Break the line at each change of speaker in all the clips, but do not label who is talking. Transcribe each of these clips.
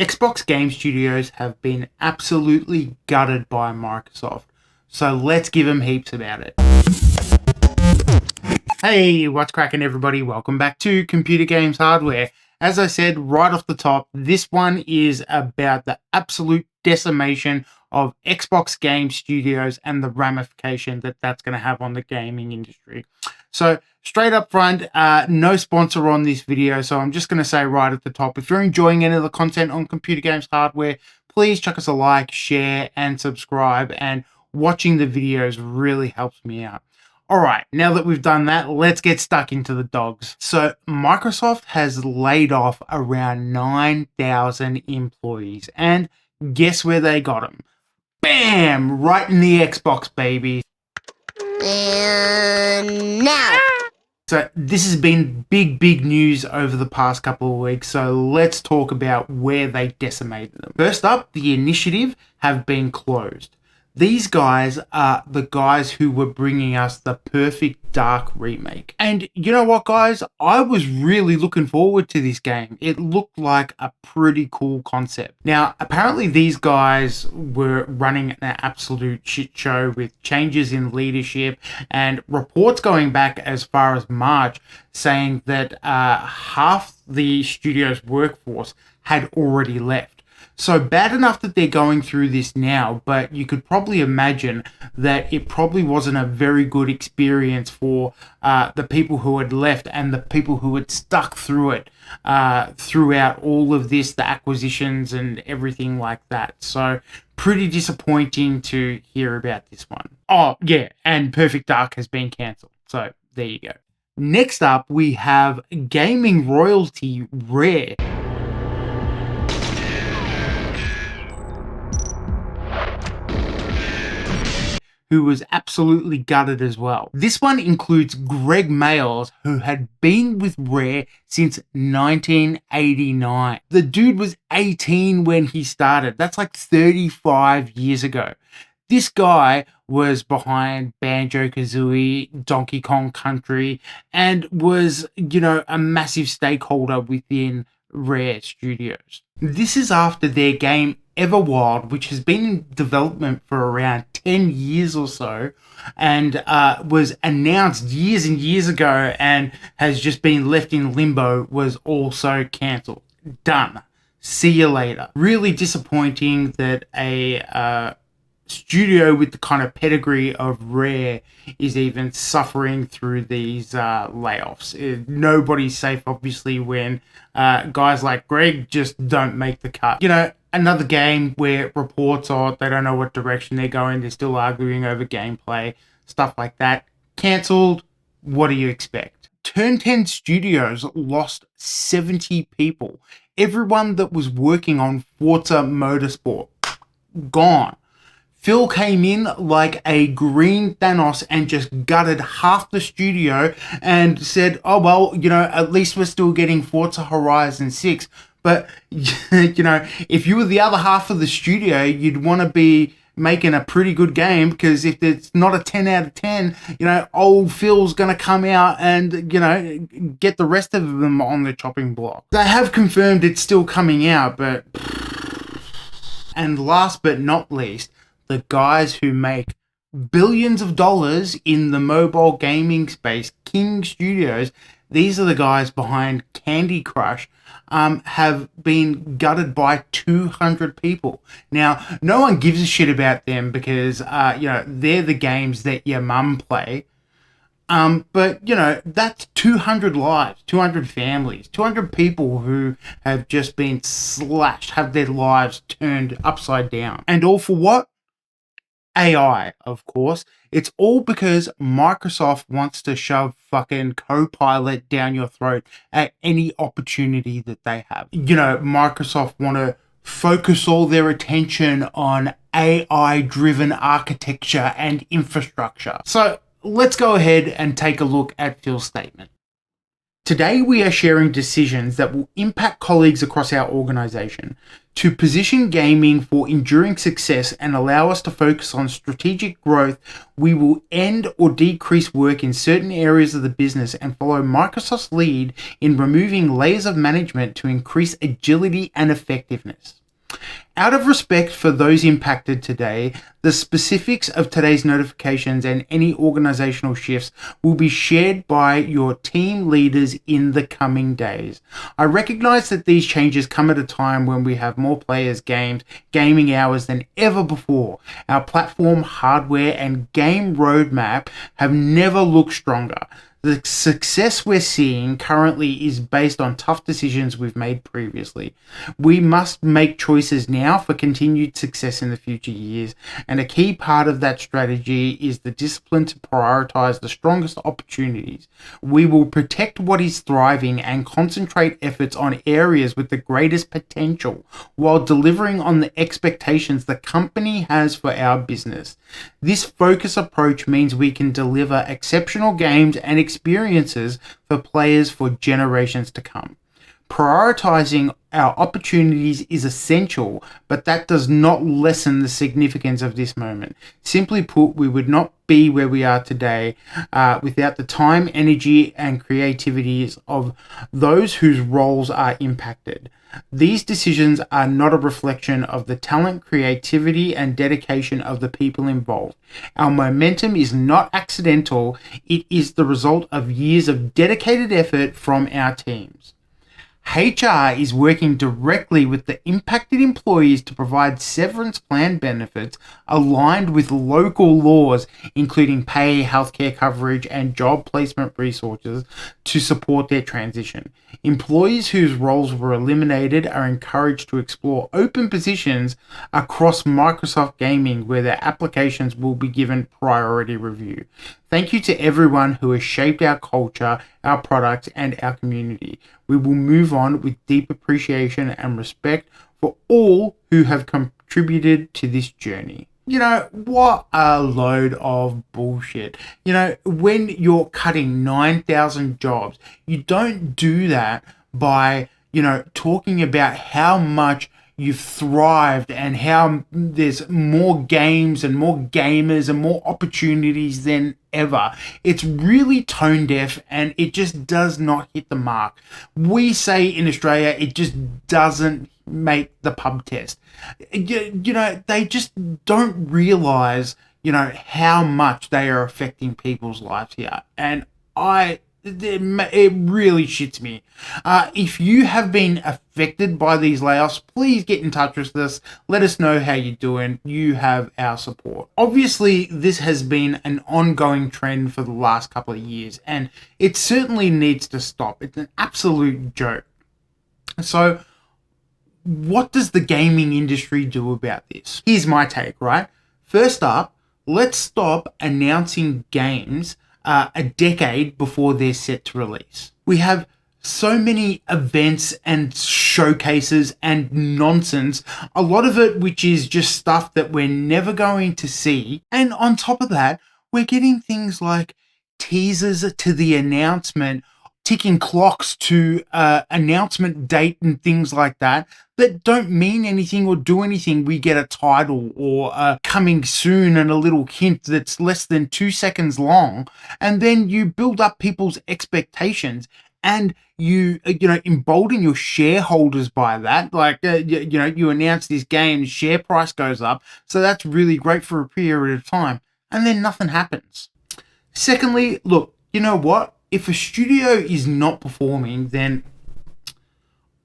Xbox game studios have been absolutely gutted by Microsoft, so let's give them heaps about it. Hey, what's cracking everybody? Welcome back to Computer Games Hardware. As I said right off the top, this one is about the absolute decimation of Xbox game studios and the ramification that that's going to have on the gaming industry. So straight up front, no sponsor on this video, so I'm just going to say right at the top, if you're enjoying any of the content on Computer Games Hardware, please chuck us a like, share, and subscribe, and watching the videos really helps me out. All right, now that we've done that, let's get stuck into the dogs. So Microsoft has laid off around 9,000 employees, and guess where they got them? Bam! Right in the Xbox, baby. And now. So this has been big news over the past couple of weeks, so let's talk about where they decimated them. First up, the initiative have been closed. These guys are the guys who were bringing us the Perfect Dark remake. And you know what, guys? I was really looking forward to this game. It looked like a pretty cool concept. Now, apparently these guys were running an absolute shit show with changes in leadership and reports going back as far as March saying that half the studio's workforce had already left. So bad enough that they're going through this now, but you could probably imagine that it probably wasn't a very good experience for the people who had left and the people who had stuck through it throughout all of this, the acquisitions and everything like that. So pretty disappointing to hear about this one. Oh, yeah, and Perfect Dark has been cancelled. So there you go. Next up, we have gaming royalty Rare. Who was absolutely gutted as well. This one includes Greg Mayles, who had been with Rare since 1989. The dude was 18 when he started. That's like 35 years ago. This guy was behind Banjo-Kazooie, Donkey Kong Country, and was, a massive stakeholder within Rare Studios. This is after their game Everwild, which has been in development for around 10 years or so, and was announced years and years ago and has just been left in limbo, was also cancelled. Done. See you later. Really disappointing that a studio with the kind of pedigree of Rare is even suffering through these layoffs. Nobody's safe, obviously, when guys like Greg just don't make the cut. Another game where reports are they don't know what direction they're going, they're still arguing over gameplay, stuff like that. Cancelled. What do you expect? Turn 10 Studios lost 70 people. Everyone that was working on Forza Motorsport, gone. Phil came in like a green Thanos and just gutted half the studio and said, oh, well, at least we're still getting Forza Horizon 6. But, if you were the other half of the studio, you'd want to be making a pretty good game, because if it's not a 10 out of 10, old Phil's going to come out and, get the rest of them on the chopping block. They have confirmed it's still coming out, but... And last but not least, the guys who make billions of dollars in the mobile gaming space, King Studios, these are the guys behind Candy Crush, have been gutted by 200 people. Now, no one gives a shit about them because, they're the games that your mum play. But, that's 200 lives, 200 families, 200 people who have just been slashed, have their lives turned upside down. And all for what? AI, of course. It's all because Microsoft wants to shove fucking Copilot down your throat at any opportunity that they have. Microsoft want to focus all their attention on AI-driven architecture and infrastructure. So let's go ahead and take a look at Phil's statement. Today, we are sharing decisions that will impact colleagues across our organization to position gaming for enduring success and allow us to focus on strategic growth. We will end or decrease work in certain areas of the business and follow Microsoft's lead in removing layers of management to increase agility and effectiveness. Out of respect for those impacted today, the specifics of today's notifications and any organizational shifts will be shared by your team leaders in the coming days. I recognize that these changes come at a time when we have more players, games, gaming hours than ever before. Our platform, hardware, and game roadmap have never looked stronger. The success we're seeing currently is based on tough decisions we've made previously. We must make choices now for continued success in the future years, and a key part of that strategy is the discipline to prioritize the strongest opportunities. We will protect what is thriving and concentrate efforts on areas with the greatest potential while delivering on the expectations the company has for our business. This focus approach means we can deliver exceptional games and experiences for players for generations to come. Prioritizing our opportunities is essential, but that does not lessen the significance of this moment. Simply put, we would not be where we are today without the time, energy, and creativities of those whose roles are impacted. These decisions are not a reflection of the talent, creativity, and dedication of the people involved. Our momentum is not accidental, it is the result of years of dedicated effort from our teams. HR is working directly with the impacted employees to provide severance plan benefits aligned with local laws, including pay, healthcare coverage, and job placement resources to support their transition. Employees whose roles were eliminated are encouraged to explore open positions across Microsoft Gaming where their applications will be given priority review. Thank you to everyone who has shaped our culture, our products, and our community. We will move on with deep appreciation and respect for all who have contributed to this journey. What a load of bullshit. When you're cutting 9,000 jobs, you don't do that by, talking about how much you've thrived and how there's more games and more gamers and more opportunities than ever. It's really tone deaf and it just does not hit the mark. We say in Australia, it just doesn't make the pub test. They just don't realize, how much they are affecting people's lives here. And it really shits me. If you have been affected by these layoffs, please get in touch with us. Let us know how you're doing. You have our support. Obviously, this has been an ongoing trend for the last couple of years, and it certainly needs to stop. It's an absolute joke. So, what does the gaming industry do about this? Here's my take, right? First up, let's stop announcing games a decade before they're set to release. We have so many events and showcases and nonsense, a lot of it which is just stuff that we're never going to see. And on top of that, we're getting things like teasers to the announcement, ticking clocks to announcement date and things like that don't mean anything or do anything. We get a title or coming soon and a little hint that's less than 2 seconds long, and then you build up people's expectations and you embolden your shareholders by that. Like you announce this game, share price goes up, so that's really great for a period of time, and then nothing happens. Secondly, look, you know what? If a studio is not performing, then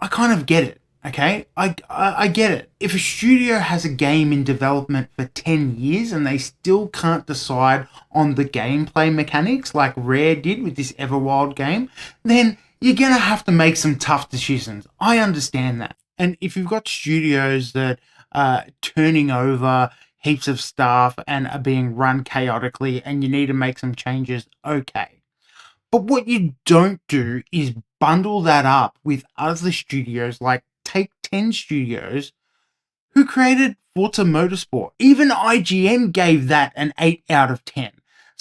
I kind of get it. Okay, I get it. If a studio has a game in development for 10 years and they still can't decide on the gameplay mechanics like Rare did with this Everwild game, then you're going to have to make some tough decisions. I understand that. And if you've got studios that are turning over heaps of stuff and are being run chaotically and you need to make some changes, okay. But what you don't do is bundle that up with other studios, like take 10 studios who created Forza Motorsport. Even IGN gave that an 8 out of 10.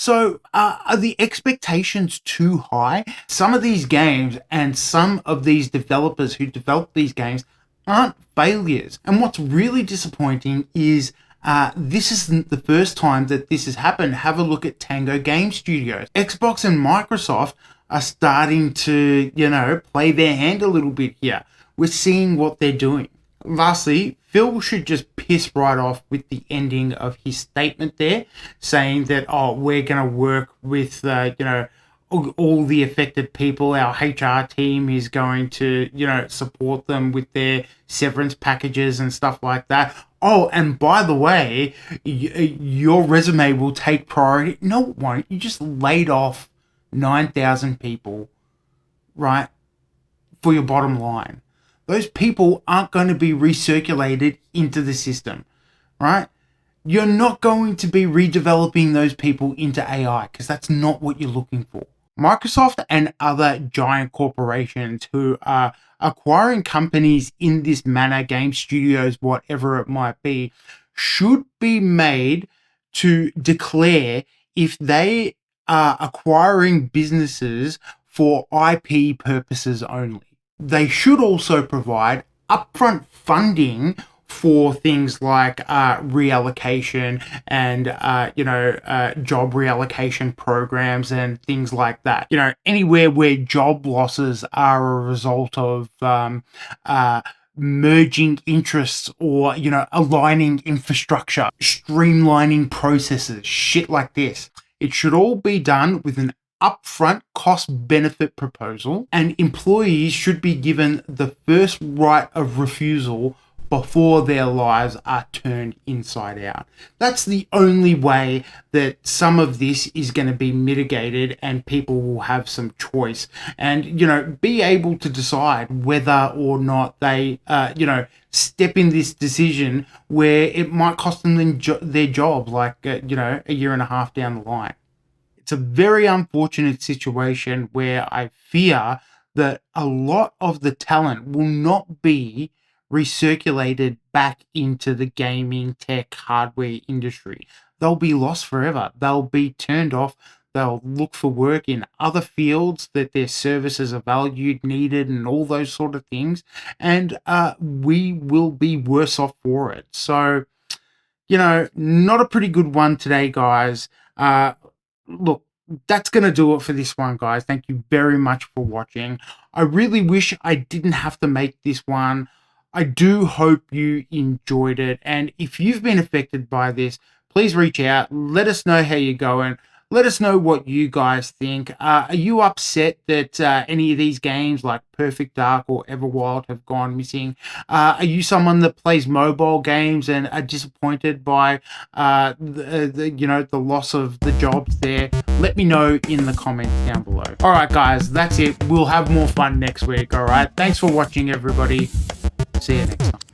So, are the expectations too high? Some of these games and some of these developers who develop these games aren't failures. And what's really disappointing is this isn't the first time that this has happened. Have a look at Tango Game Studios. Xbox and Microsoft are starting to, play their hand a little bit here. We're seeing what they're doing. Lastly, Phil should just piss right off with the ending of his statement there, saying that, we're going to work with, all the affected people. Our HR team is going to, support them with their severance packages and stuff like that. Oh, and by the way, your resume will take priority. No, it won't. You just laid off 9,000 people, right, for your bottom line. Those people aren't going to be recirculated into the system, right? You're not going to be redeveloping those people into AI because that's not what you're looking for. Microsoft and other giant corporations who are acquiring companies in this manner, game studios, whatever it might be, should be made to declare if they are acquiring businesses for IP purposes only. They should also provide upfront funding for things like reallocation and job reallocation programs and things like that. Anywhere where job losses are a result of merging interests or aligning infrastructure, streamlining processes, shit like this. It should all be done with an upfront cost benefit proposal, and employees should be given the first right of refusal before their lives are turned inside out. That's the only way that some of this is going to be mitigated and people will have some choice and, be able to decide whether or not they, step in this decision where it might cost them their job, like, a year and a half down the line. It's a very unfortunate situation where I fear that a lot of the talent will not be recirculated back into the gaming tech hardware industry. They'll be lost forever. They'll be turned off. They'll look for work in other fields that their services are valued, needed, and all those sort of things. And we will be worse off for it. So, not a pretty good one today, guys. Look, that's going to do it for this one, guys. Thank you very much for watching. I really wish I didn't have to make this one. I do hope you enjoyed it. And if you've been affected by this, please reach out. Let us know how you're going. Let us know what you guys think. Are you upset that any of these games like Perfect Dark or Everwild have gone missing? Are you someone that plays mobile games and are disappointed by the loss of the jobs there? Let me know in the comments down below. All right, guys, that's it. We'll have more fun next week. All right. Thanks for watching, everybody. See you next time.